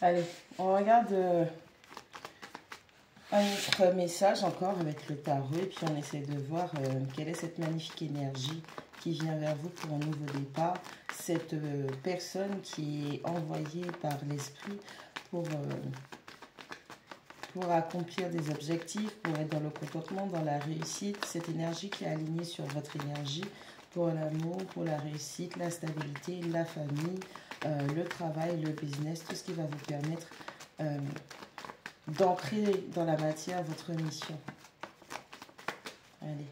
Allez, on regarde un autre message encore avec le tarot. Et puis on essaie de voir quelle est cette magnifique énergie qui vient vers vous pour un nouveau départ. Cette personne qui est envoyée par l'esprit pour accomplir des objectifs, pour être dans le contentement, dans la réussite. Cette énergie qui est alignée sur votre énergie pour l'amour, pour la réussite, la stabilité, la famille, le travail, le business, tout ce qui va vous permettre d'ancrer dans la matière votre mission. Allez.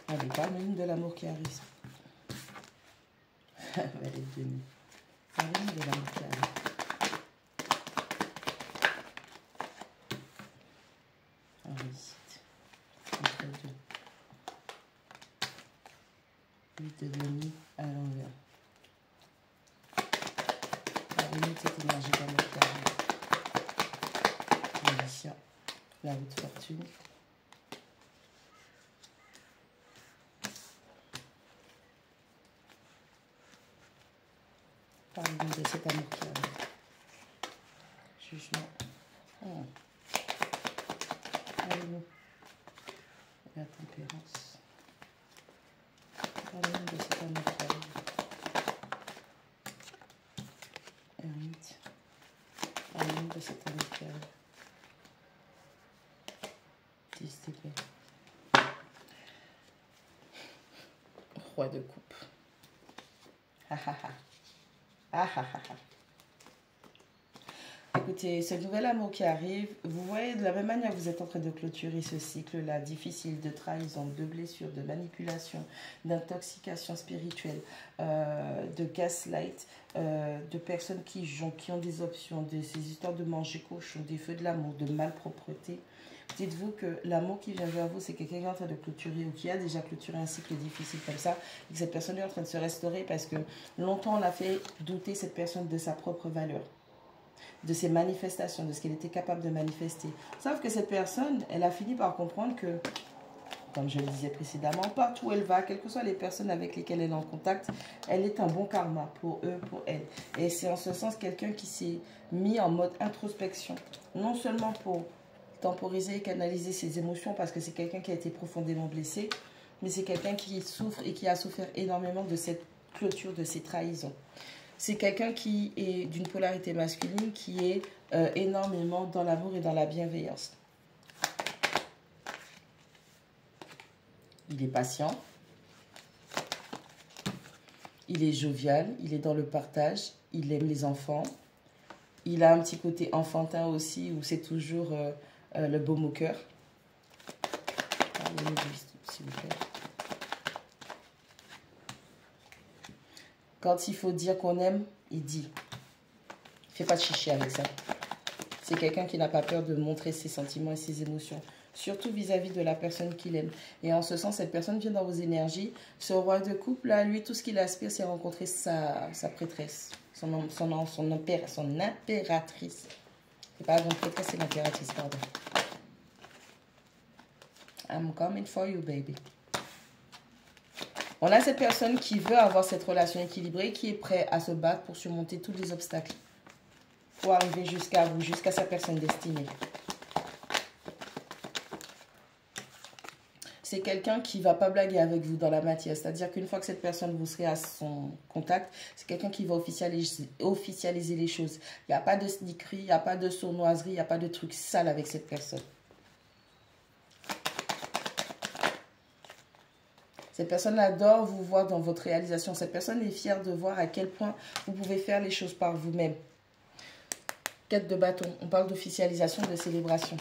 Allez, parle-nous de l'amour qui arrive. Allez, Denis. Parle-nous de l'amour qui arrive. En réussite. Entre deux. 8 de Denis à l'envers. Parle-nous de cette énergie d'amour qui arrive. Magicien. La haute fortune. Parle-nous de cet amour qui arrive. Jugement. Parle-nous de la tempérance. Parle-nous de cet amour qui arrive. Ermite. Parle-nous de cet amour qui arrive. 10 d'épée. Roi de coupe. Ha ha ha. Ah ah ah ah. Écoutez, ce nouvel amour qui arrive, vous voyez de la même manière que vous êtes en train de clôturer ce cycle-là difficile de trahison, de blessures, de manipulation, d'intoxication spirituelle, de gaslight, de personnes qui ont des options, de ces histoires de manger cochon, des feux de l'amour, de malpropreté. Dites-vous que l'amour qui vient vers vous, c'est quelqu'un qui est en train de clôturer ou qui a déjà clôturé un cycle difficile comme ça. Et que cette personne est en train de se restaurer parce que longtemps on a fait douter cette personne de sa propre valeur, de ses manifestations, de ce qu'elle était capable de manifester. Sauf que cette personne, elle a fini par comprendre que, comme je le disais précédemment, partout où elle va, quelles que soient les personnes avec lesquelles elle est en contact, elle est un bon karma pour eux, pour elle. Et c'est en ce sens quelqu'un qui s'est mis en mode introspection. Non seulement pour temporiser et canaliser ses émotions parce que c'est quelqu'un qui a été profondément blessé, mais c'est quelqu'un qui souffre et qui a souffert énormément de cette clôture, de ces trahisons. C'est quelqu'un qui est d'une polarité masculine, qui est énormément dans l'amour et dans la bienveillance. Il est patient, il est jovial, il est dans le partage, il aime les enfants, il a un petit côté enfantin aussi où c'est toujours le baume au cœur. S'il vous plaît. Quand il faut dire qu'on aime, il dit. Il ne fait pas de chichi avec ça. C'est quelqu'un qui n'a pas peur de montrer ses sentiments et ses émotions. Surtout vis-à-vis de la personne qu'il aime. Et en ce sens, cette personne vient dans vos énergies. Ce roi de coupe, là, lui, tout ce qu'il aspire, c'est rencontrer sa prêtresse. Son impératrice. C'est pas la prêtresse, c'est l'impératrice, pardon. I'm coming for you, baby. On a cette personne qui veut avoir cette relation équilibrée, qui est prêt à se battre pour surmonter tous les obstacles. Pour arriver jusqu'à vous, jusqu'à sa personne destinée. C'est quelqu'un qui ne va pas blaguer avec vous dans la matière. C'est-à-dire qu'une fois que cette personne, vous serez à son contact, c'est quelqu'un qui va officialiser les choses. Il n'y a pas de sneakerie, il n'y a pas de sournoiserie, il n'y a pas de trucs sales avec cette personne. Cette personne adore vous voir dans votre réalisation. Cette personne est fière de voir à quel point vous pouvez faire les choses par vous-même. Quête de bâton. On parle d'officialisation, de célébration.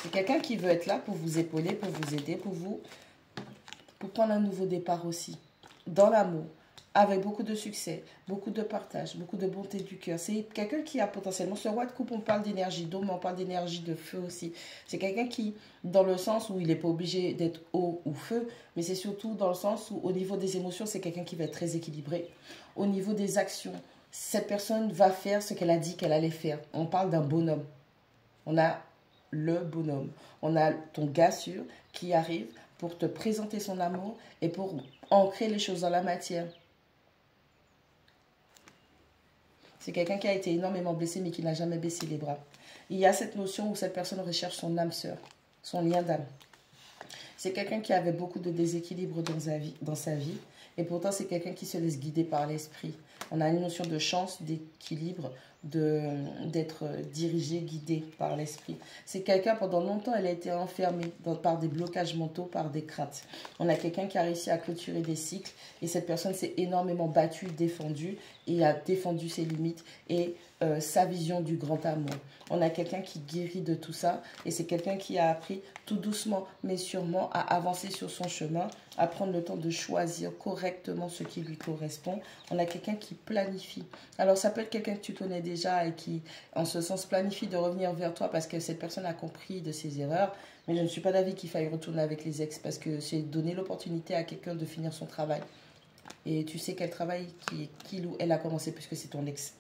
C'est quelqu'un qui veut être là pour vous épauler, pour vous aider, pour prendre un nouveau départ aussi. Dans l'amour, avec beaucoup de succès, beaucoup de partage, beaucoup de bonté du cœur. C'est quelqu'un qui a potentiellement, ce roi de coupe, on parle d'énergie d'eau, mais on parle d'énergie de feu aussi. C'est quelqu'un qui, dans le sens où il n'est pas obligé d'être eau ou feu, mais c'est surtout dans le sens où au niveau des émotions, c'est quelqu'un qui va être très équilibré. Au niveau des actions, cette personne va faire ce qu'elle a dit qu'elle allait faire. On parle d'un bonhomme. On a le bonhomme. On a ton gars sûr qui arrive pour te présenter son amour et pour ancrer les choses dans la matière. C'est quelqu'un qui a été énormément blessé mais qui n'a jamais baissé les bras. Il y a cette notion où cette personne recherche son âme sœur, son lien d'âme. C'est quelqu'un qui avait beaucoup de déséquilibre dans sa vie et pourtant c'est quelqu'un qui se laisse guider par l'esprit. On a une notion de chance, d'équilibre, d'être dirigé, guidé par l'esprit. C'est quelqu'un, pendant longtemps, elle a été enfermée par des blocages mentaux, par des craintes. On a quelqu'un qui a réussi à clôturer des cycles et cette personne s'est énormément battue, défendue et a défendu ses limites et sa vision du grand amour. On a quelqu'un qui guérit de tout ça et c'est quelqu'un qui a appris tout doucement mais sûrement à avancer sur son chemin, à prendre le temps de choisir correctement ce qui lui correspond. On a quelqu'un qui planifie. Alors ça peut être quelqu'un que tu connais déjà et qui, en ce sens, planifie de revenir vers toi parce que cette personne a compris de ses erreurs. Mais je ne suis pas d'avis qu'il faille retourner avec les ex parce que c'est donner l'opportunité à quelqu'un de finir son travail. Et tu sais quel travail qu'il ou elle a commencé puisque c'est ton ex.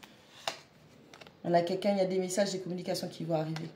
On a quelqu'un, il y a des messages, des communications qui vont arriver.